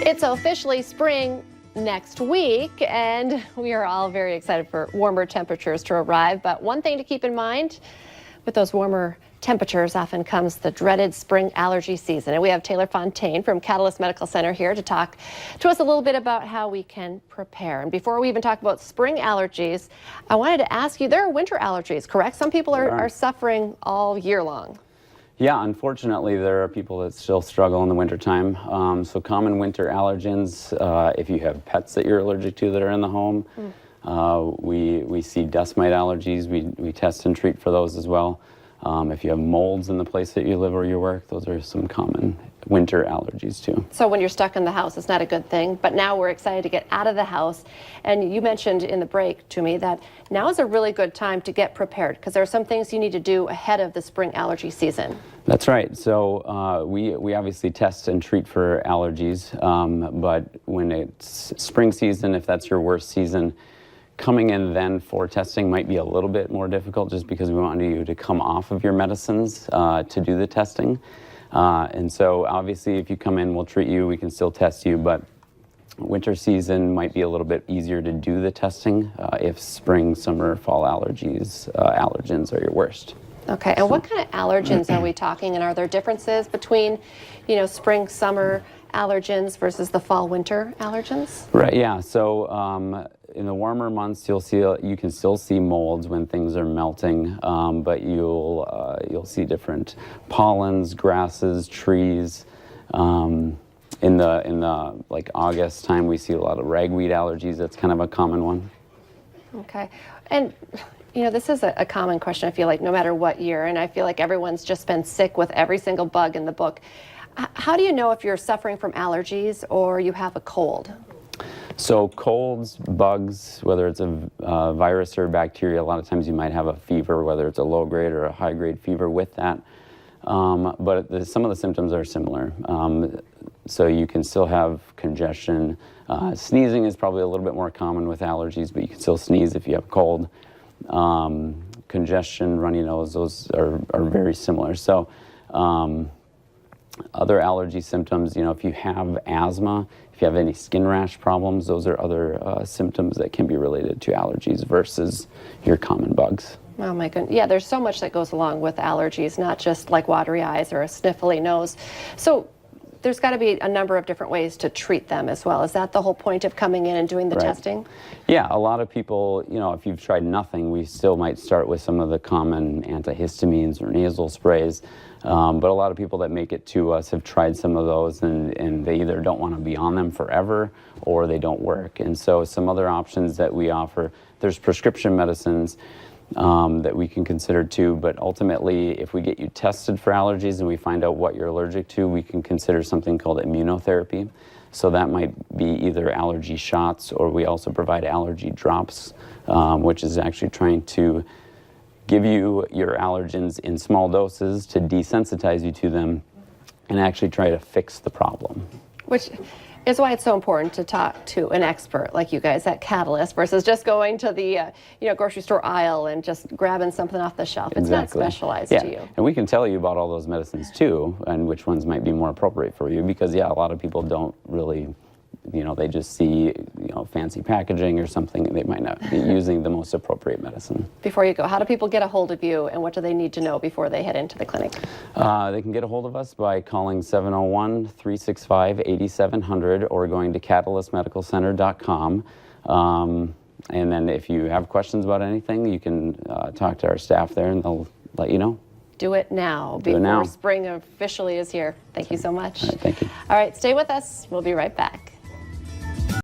It's officially spring next week, and we are all very excited for warmer temperatures to arrive. But one thing to keep in mind, with those warmer temperatures often comes the dreaded spring allergy season. And we have Taylor Fontaine from Catalyst Medical Center here to talk to us a little bit about how we can prepare. And before we even talk about spring allergies, I wanted to ask you, there are winter allergies, correct? Some people are suffering all year long. Yeah, unfortunately, there are people that still struggle in the wintertime. So common winter allergens, if you have pets that you're allergic to that are in the home, we see dust mite allergies. We test and treat for those as well. If you have molds in the place that you live or you work, those are some common winter allergies too. So when you're stuck in the house, it's not a good thing, but now we're excited to get out of the house. And you mentioned in the break to me that now is a really good time to get prepared because there are some things you need to do ahead of the spring allergy season. That's right. So we obviously test and treat for allergies, but when it's spring season, if that's your worst season, coming in then for testing might be a little bit more difficult just because we want you to come off of your medicines to do the testing. And so obviously if you come in, we'll treat you, we can still test you, but winter season might be a little bit easier to do the testing if spring, summer, fall allergies, allergens are your worst. Okay, and what kind of allergens are we talking, and are there differences between, spring, summer allergens versus the fall, winter allergens? Right, yeah, so in the warmer months, you can still see molds when things are melting, but you'll see different pollens, grasses, trees. In the like August time, we see a lot of ragweed allergies. That's kind of a common one. Okay, and this is a common question, I feel like, no matter what year, and I feel like everyone's just been sick with every single bug in the book. How do you know if you're suffering from allergies or you have a cold? So colds, bugs, whether it's a virus or bacteria, a lot of times you might have a fever, whether it's a low grade or a high grade fever with that. But some of the symptoms are similar. So you can still have congestion. Sneezing is probably a little bit more common with allergies, but you can still sneeze if you have a cold. Congestion, runny nose, those are very similar. So other allergy symptoms, if you have asthma, if you have any skin rash problems, those are other symptoms that can be related to allergies versus your common bugs. Oh my goodness. Yeah, there's so much that goes along with allergies, not just like watery eyes or a sniffly nose. So there's got to be a number of different ways to treat them as well. Is that the whole point of coming in and doing the testing? Yeah, a lot of people, if you've tried nothing, we still might start with some of the common antihistamines or nasal sprays. But a lot of people that make it to us have tried some of those and they either don't want to be on them forever or they don't work. And so some other options that we offer, there's prescription medicines that we can consider too, but ultimately if we get you tested for allergies and we find out what you're allergic to, we can consider something called immunotherapy. So that might be either allergy shots, or we also provide allergy drops, which is actually trying to give you your allergens in small doses to desensitize you to them and actually try to fix the problem. Which is why it's so important to talk to an expert like you guys at Catalyst versus just going to the grocery store aisle and just grabbing something off the shelf. It's not specialized to you. And we can tell you about all those medicines too and which ones might be more appropriate for you because a lot of people don't really, they just see fancy packaging or something, and they might not be using the most appropriate medicine. Before you go, how do people get a hold of you and what do they need to know before they head into the clinic? They can get a hold of us by calling 701-365-8700 or going to catalystmedicalcenter.com. And then if you have questions about anything, you can talk to our staff there and they'll let you know. Do it now before spring officially is here. Thank you so much. All right, thank you. All right, stay with us. We'll be right back.